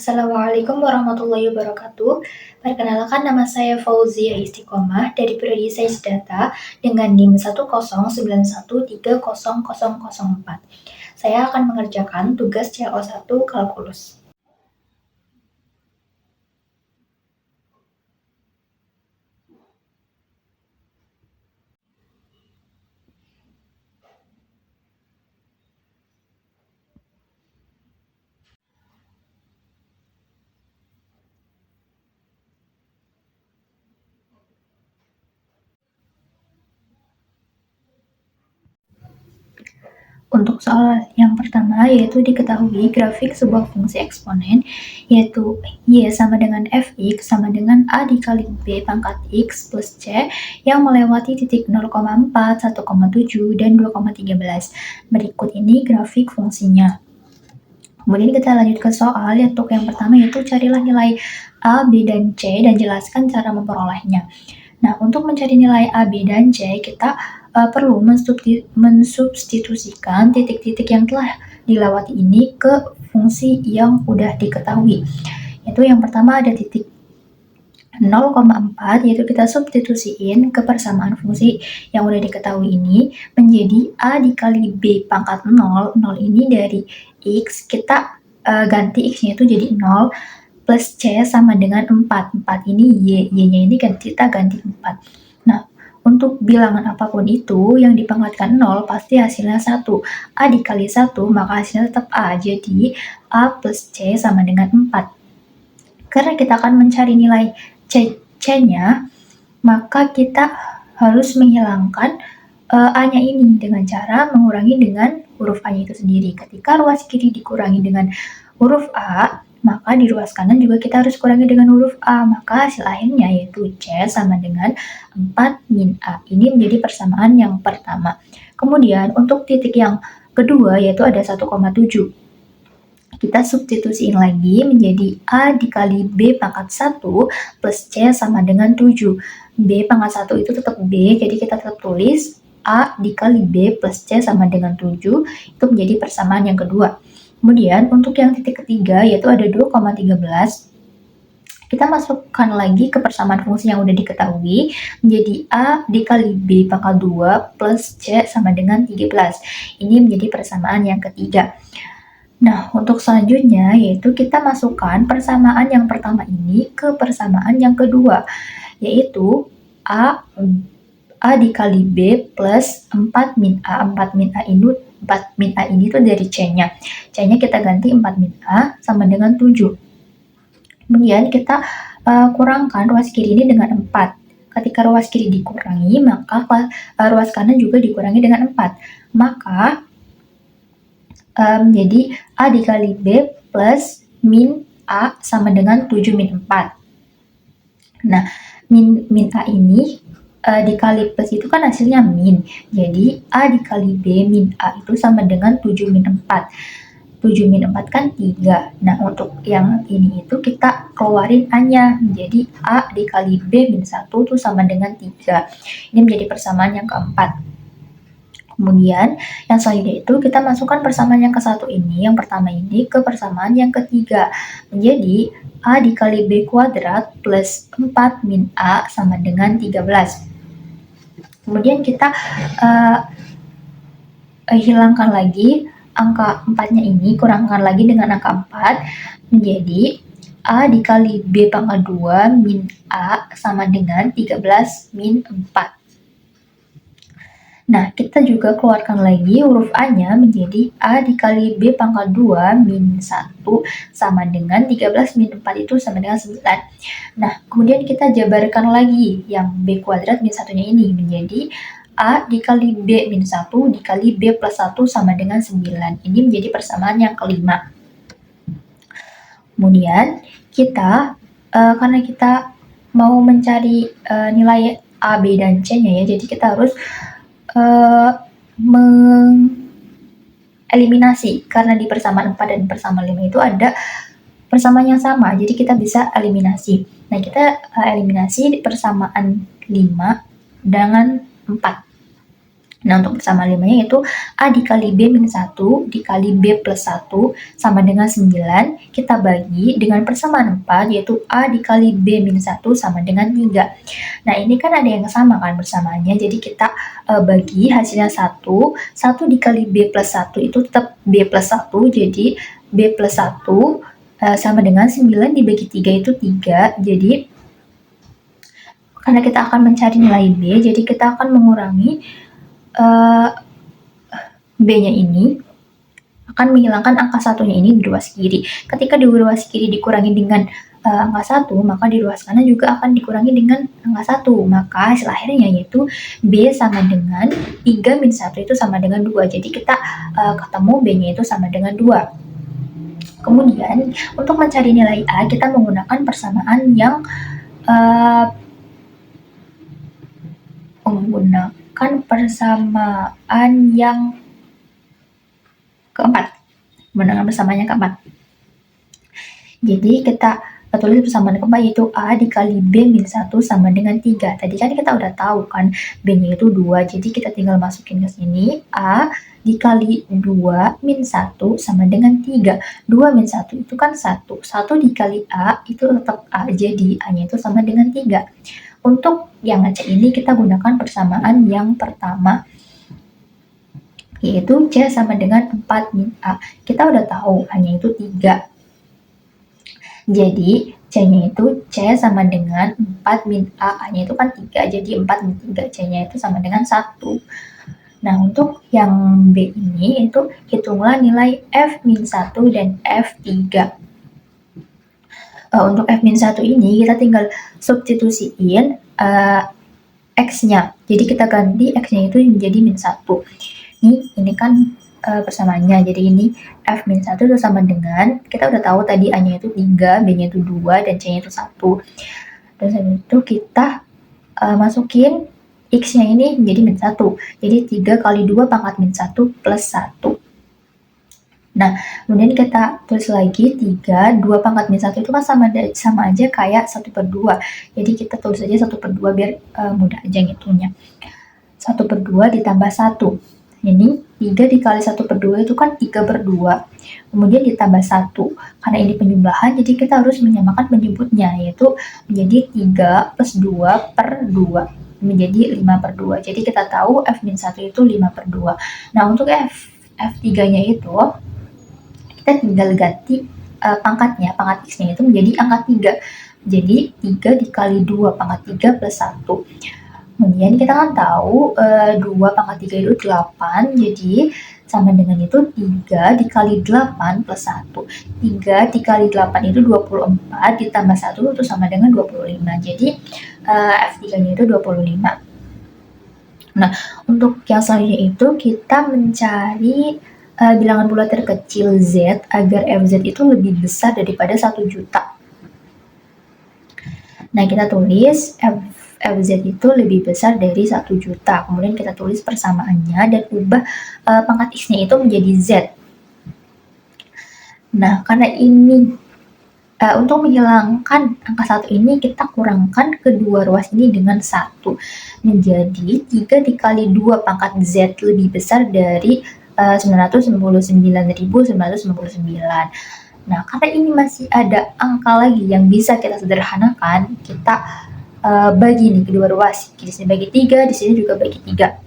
Assalamualaikum warahmatullahi wabarakatuh. Perkenalkan nama saya Fauzia Istiqomah dari Prodi Sains Data dengan NIM 109130004. Saya akan mengerjakan tugas CO1 kalkulus. Untuk soal yang pertama yaitu diketahui grafik sebuah fungsi eksponen yaitu Y sama dengan Fx sama dengan A dikali B pangkat X plus C yang melewati titik 0,4, 1,7, dan 2,13. Berikut ini grafik fungsinya. Kemudian kita lanjut ke soal untuk yang pertama yaitu carilah nilai A, B, dan C dan jelaskan cara memperolehnya. Nah, untuk mencari nilai A, B, dan C, kita perlu mensubstitusikan titik-titik yang telah dilewati ini ke fungsi yang udah diketahui. Yaitu yang pertama ada titik 0,4, yaitu kita substitusiin ke persamaan fungsi yang udah diketahui ini menjadi A dikali B pangkat 0. 0 ini dari X, kita ganti X-nya itu jadi 0, plus C sama dengan 4. 4 ini Y, Y-nya ini kita ganti 4. Nah, untuk bilangan apapun itu yang dipangkatkan 0 pasti hasilnya 1. A dikali 1 maka hasilnya tetap A, jadi A plus C sama dengan 4. Karena kita akan mencari nilai C-nya, maka kita harus menghilangkan A-nya ini dengan cara mengurangi dengan huruf A-nya itu sendiri. Ketika ruas kiri dikurangi dengan huruf A, maka di ruas kanan juga kita harus kurangi dengan huruf A, maka hasil akhirnya yaitu C sama dengan 4 min A. Ini menjadi persamaan yang pertama. Kemudian untuk titik yang kedua yaitu ada 1,7. Kita substitusiin lagi menjadi A dikali B pangkat 1 plus C sama dengan 7. B pangkat 1 itu tetap B, jadi kita tetap tulis A dikali B plus C sama dengan 7, itu menjadi persamaan yang kedua. Kemudian untuk yang titik ketiga yaitu ada 2,13, kita masukkan lagi ke persamaan fungsi yang udah diketahui menjadi A dikali B pangkat 2 plus C sama dengan 13. Ini menjadi persamaan yang ketiga. Nah, untuk selanjutnya yaitu kita masukkan persamaan yang pertama ini ke persamaan yang kedua, yaitu A dikali B plus 4 min A. 4 min A ini tuh dari C-nya. C-nya kita ganti 4 min A sama dengan 7. Kemudian kita kurangkan ruas kiri ini dengan 4. Ketika ruas kiri dikurangi, maka ruas kanan juga dikurangi dengan 4. Maka menjadi A dikali B plus min A sama dengan 7 min 4. Nah, min A ini dikali plus itu kan hasilnya min. Jadi A dikali B min A itu sama dengan 7 min 4. 7 min 4 kan 3. Nah, untuk yang ini itu kita keluarin A-nya. Jadi A dikali B min 1 itu sama dengan 3. Ini menjadi persamaan yang keempat. Kemudian yang selanjutnya itu kita masukkan persamaan yang ke satu ini, yang pertama ini ke persamaan yang ketiga. Menjadi A dikali B kuadrat plus 4 min A sama dengan 13. Kemudian kita hilangkan lagi angka 4-nya ini, kurangkan lagi dengan angka 4, menjadi A dikali B pangkat 2 min A sama dengan 13 min 4. Nah, kita juga keluarkan lagi huruf A-nya menjadi A dikali B pangkat 2 min 1 sama dengan 13 min 4 itu sama dengan 9. Nah, kemudian kita jabarkan lagi yang B kuadrat min 1-nya ini menjadi A dikali B min 1 dikali B plus 1 sama dengan 9. Ini menjadi persamaan yang kelima. Kemudian kita, karena kita mau mencari nilai A, B, dan C-nya ya, jadi kita harus mengeliminasi, karena di persamaan 4 dan persamaan 5 itu ada persamaan yang sama, jadi kita bisa eliminasi. Nah, kita eliminasi di persamaan 5 dengan 4. Nah, untuk persamaan 5-nya yaitu A dikali B min 1 dikali B plus 1 sama dengan 9. Kita bagi dengan persamaan 4 yaitu A dikali B min 1 sama dengan 3. Nah, ini kan ada yang sama kan persamaannya. Jadi kita bagi hasilnya 1. 1 dikali B plus 1 itu tetap B plus 1. Jadi B plus 1 sama dengan 9 dibagi 3 itu 3. Jadi karena kita akan mencari nilai B, jadi kita akan mengurangi B-nya ini akan menghilangkan angka satunya ini di ruas kiri. Ketika di ruas kiri dikurangi dengan angka 1, maka di ruas kanan juga akan dikurangi dengan angka 1. Maka hasil akhirnya yaitu B sama dengan 3 min 1 itu sama dengan 2. Jadi kita ketemu B-nya itu sama dengan 2. Kemudian untuk mencari nilai A, kita menggunakan persamaan yang keempat. Menggunakan persamaan yang keempat. Jadi kita tulis persamaan keempat yaitu A dikali B min 1 sama dengan 3. Tadi kan kita udah tahu kan B-nya itu 2. Jadi kita tinggal masukin ke sini. A dikali 2 min 1 sama dengan 3. 2 min 1 itu kan 1. 1 dikali A itu tetap A. Jadi A-nya itu sama dengan 3. Untuk yang C ini kita gunakan persamaan yang pertama, yaitu C sama dengan 4 min A. Kita udah tahu A-nya itu 3. Jadi C-nya itu C sama dengan 4 min A. A-nya itu kan 3, jadi 4 min 3. C-nya itu sama dengan 1. Nah, untuk yang B ini itu hitunglah nilai F min 1 dan F3. Untuk F min 1 ini kita tinggal substitusiin X-nya. Jadi kita ganti X-nya itu menjadi min 1. Ini kan persamaannya. Jadi ini F min 1 itu sama dengan, kita udah tahu tadi A-nya itu 3, B-nya itu 2, dan C-nya itu 1. Dan setelah itu kita masukin X-nya ini menjadi min 1. Jadi 3 kali 2 pangkat min 1 plus 1. Nah, kemudian kita tulis lagi 3, 2 pangkat min 1 itu kan sama aja kayak 1/2. Jadi kita tulis aja 1/2 biar mudah aja ngitungnya. 1/2 ditambah 1. Ini 3 dikali 1/2 itu kan 3/2. Kemudian ditambah 1. Karena ini penjumlahan, jadi kita harus menyamakan penyebutnya, yaitu menjadi 3 plus 2 per 2. Menjadi 5/2. Jadi kita tahu F min 1 itu 5/2. Nah, untuk F3-nya itu, kita tinggal ganti pangkatnya, pangkat X-nya itu menjadi angka 3. Jadi 3 dikali 2 pangkat 3 plus 1. Kemudian kita kan tahu 2 pangkat 3 itu 8, jadi sama dengan itu 3 dikali 8 plus 1. 3 dikali 8 itu 24, ditambah 1 itu sama dengan 25. Jadi F3-nya itu 25. Nah, untuk yang selanjutnya itu kita mencari bilangan bulat terkecil Z agar FZ itu lebih besar daripada 1 juta. Nah, kita tulis FZ itu lebih besar dari 1 juta. Kemudian kita tulis persamaannya dan ubah pangkat X-nya itu menjadi Z. Nah, karena ini untuk menghilangkan angka 1 ini, kita kurangkan kedua ruas ini dengan 1. Menjadi 3 dikali 2 pangkat Z lebih besar dari 999.999. Nah, karena ini masih ada angka lagi yang bisa kita sederhanakan, kita bagi nih kedua ruas. Di sini bagi 3, di sini juga bagi 3.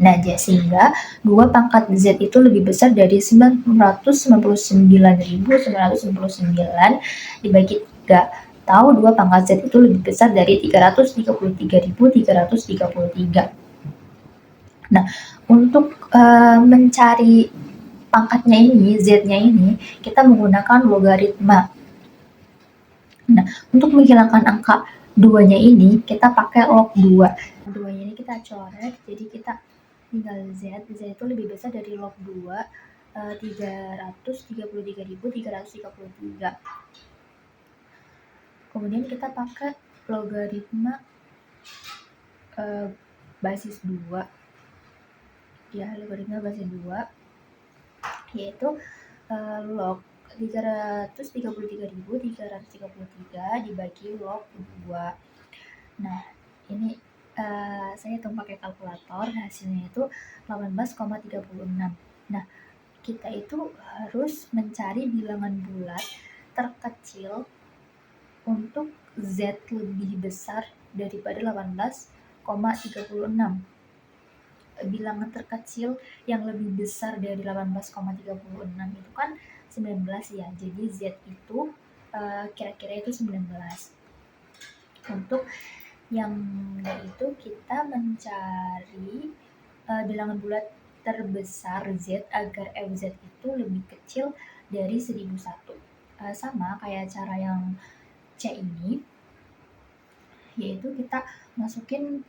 Nah, sehingga 2 pangkat Z itu lebih besar dari 999.999 dibagi 3. Tahu 2 pangkat Z itu lebih besar dari 333.333. Nah, untuk mencari pangkatnya ini, Z-nya ini, kita menggunakan logaritma. Nah, untuk menghilangkan angka 2-nya ini, kita pakai log 2. 2-nya ini kita coret, jadi kita tinggal Z itu lebih besar dari log 2, 333.333. Kemudian kita pakai logaritma basis 2. Ya, logaritma basis 2, yaitu log 333.333 dibagi log 2. Nah, ini saya hitung pakai kalkulator, hasilnya itu 18,36. Nah, kita itu harus mencari bilangan bulat terkecil untuk Z lebih besar daripada 18,36. Bilangan terkecil yang lebih besar dari 18,36 itu kan 19 ya. Jadi Z itu kira-kira itu 19. Untuk yang itu kita mencari bilangan bulat terbesar Z agar FZ itu lebih kecil dari 1001. Sama kayak cara yang C ini, yaitu kita masukin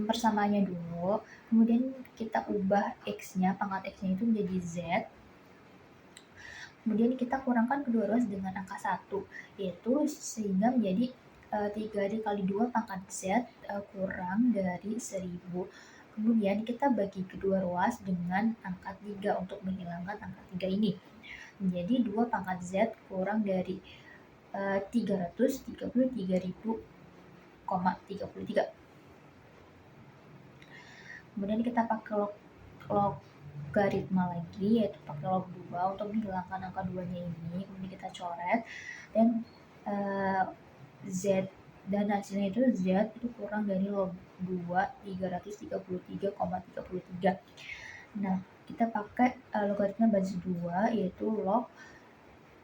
persamaannya dulu, kemudian kita ubah X-nya, pangkat X-nya itu menjadi Z, kemudian kita kurangkan kedua ruas dengan angka 1, yaitu sehingga menjadi 3 dikali 2 pangkat Z kurang dari 1000. Kemudian kita bagi kedua ruas dengan angka 3 untuk menghilangkan angka 3 ini. Menjadi 2 pangkat Z kurang dari 333.033. Kemudian kita pakai logaritma lagi, yaitu pakai log 2 untuk menghilangkan angka 2-nya ini. Kemudian kita coret, dan Z dan hasilnya itu Z itu kurang dari log 2 333,33. Nah, kita pakai logaritma basis 2, yaitu log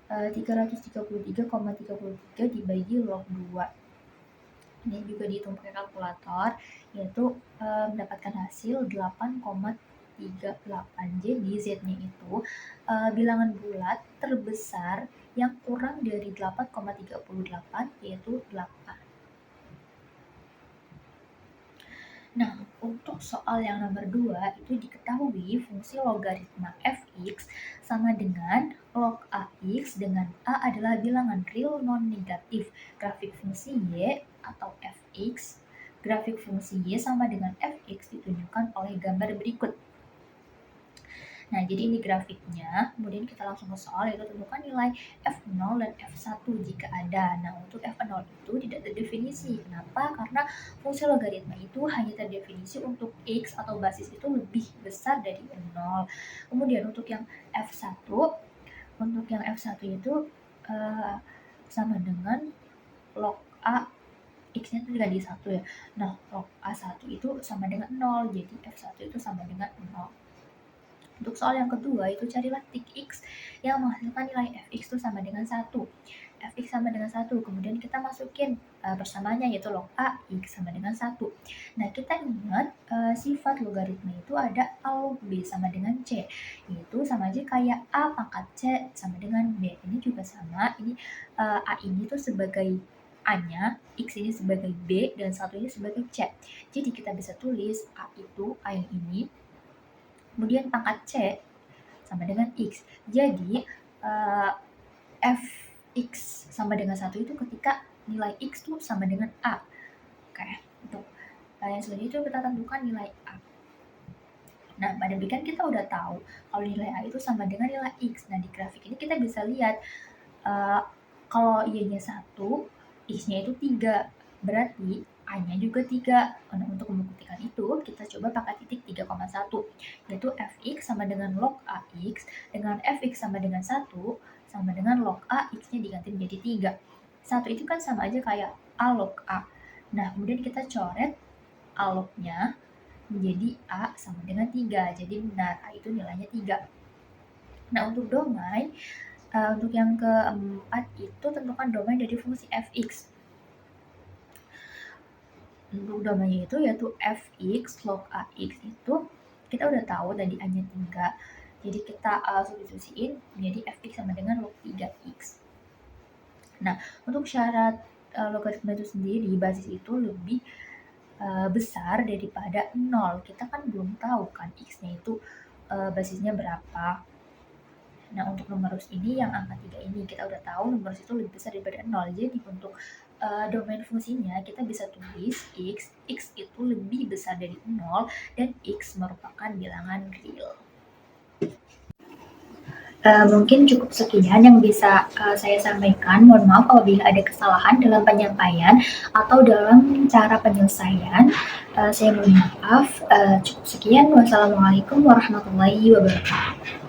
333,33 dibagi log 2. Ini juga dihitung pakai kalkulator, yaitu mendapatkan hasil 8,38. Jadi Z-nya itu bilangan bulat terbesar yang kurang dari 8,38, yaitu 8. Nah, untuk soal yang nomor 2 itu diketahui fungsi logaritma fx sama dengan log ax dengan a adalah bilangan real non-negatif. Grafik fungsi y atau fx, grafik fungsi y sama dengan fx ditunjukkan oleh gambar berikut. Nah, jadi ini grafiknya. Kemudian kita langsung ke soal, yaitu tentukan nilai F0 dan F1 jika ada. Nah, untuk F0 itu tidak terdefinisi. Kenapa? Karena fungsi logaritma itu hanya terdefinisi untuk X atau basis itu lebih besar dari 0. Kemudian untuk yang F1 itu sama dengan log A, X-nya itu dikali 1 ya. Nah, log A1 itu sama dengan 0, jadi F1 itu sama dengan 0. Untuk soal yang kedua itu carilah tik X yang menghasilkan nilai Fx itu sama dengan 1. Fx sama dengan 1, kemudian kita masukin persamaannya, yaitu log A X sama dengan 1. Nah, kita ingat sifat logaritma itu ada A log B sama dengan C, yaitu sama aja kayak A pangkat C sama dengan B. Ini juga sama, ini A ini tuh sebagai A-nya, X ini sebagai B, dan 1 ini sebagai C. Jadi kita bisa tulis A itu, A yang ini, kemudian pangkat C sama dengan X. Jadi Fx sama dengan 1 itu ketika nilai X itu sama dengan A. Oke, untuk yang selanjutnya itu kita tentukan nilai A. Nah, pada bikin kita udah tahu kalau nilai A itu sama dengan nilai X. Nah, di grafik ini kita bisa lihat kalau Y-nya 1, X-nya itu 3. Berarti A-nya juga 3. Nah, untuk membuktikan itu, kita coba pakai titik 3,1, yaitu Fx sama dengan log Ax dengan Fx sama dengan 1 sama dengan log A, X-nya diganti menjadi 3. 1 itu kan sama aja kayak A log A. Nah, kemudian kita coret A log-nya menjadi A sama dengan 3. Jadi benar, A itu nilainya 3. Nah, untuk domain, untuk yang keempat itu tentukan domain dari fungsi Fx. Untuk domainnya itu yaitu Fx log Ax itu kita udah tahu tadi A-nya 3. Jadi kita substitusiin menjadi Fx sama dengan log 3x. Nah, untuk syarat logaritma itu sendiri, basis itu lebih besar daripada 0. Kita kan belum tahu kan X-nya itu basisnya berapa. Nah, untuk numerus ini yang angka 3 ini kita udah tahu numerus itu lebih besar daripada 0. Jadi untuk domain fungsinya kita bisa tulis X itu lebih besar dari 0 dan X merupakan bilangan real. Mungkin cukup sekian yang bisa saya sampaikan. Mohon maaf apabila ada kesalahan dalam penyampaian atau dalam cara penyelesaian. Saya mohon maaf. Cukup sekian. Wassalamualaikum warahmatullahi wabarakatuh.